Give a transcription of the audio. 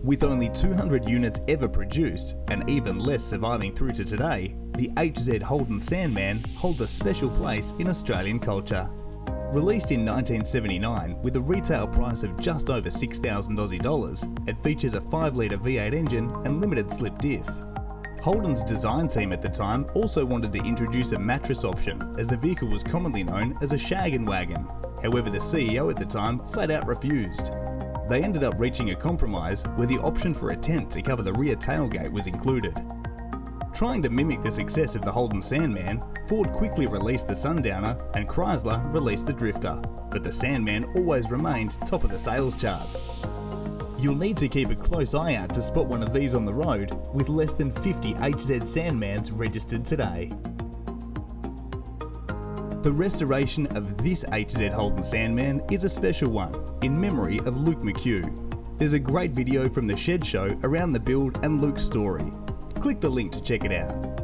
With only 200 units ever produced, and even less surviving through to today, the HZ Holden Sandman holds a special place in Australian culture. Released in 1979 with a retail price of just over 6,000 Aussie dollars, it features a 5-litre V8 engine and limited slip diff. Holden's design team at the time also wanted to introduce a mattress option, as the vehicle was commonly known as a Shaggin Wagon. However, the CEO at the time flat out refused. They ended up reaching a compromise where the option for a tent to cover the rear tailgate was included. Trying to mimic the success of the Holden Sandman, Ford quickly released the Sundowner and Chrysler released the Drifter, but the Sandman always remained top of the sales charts. You'll need to keep a close eye out to spot one of these on the road, with less than 50 HZ Sandmans registered today. The restoration of this HZ Holden Sandman is a special one, in memory of Luke McCue. There's a great video from the Shed Show around the build and Luke's story. Click the link to check it out.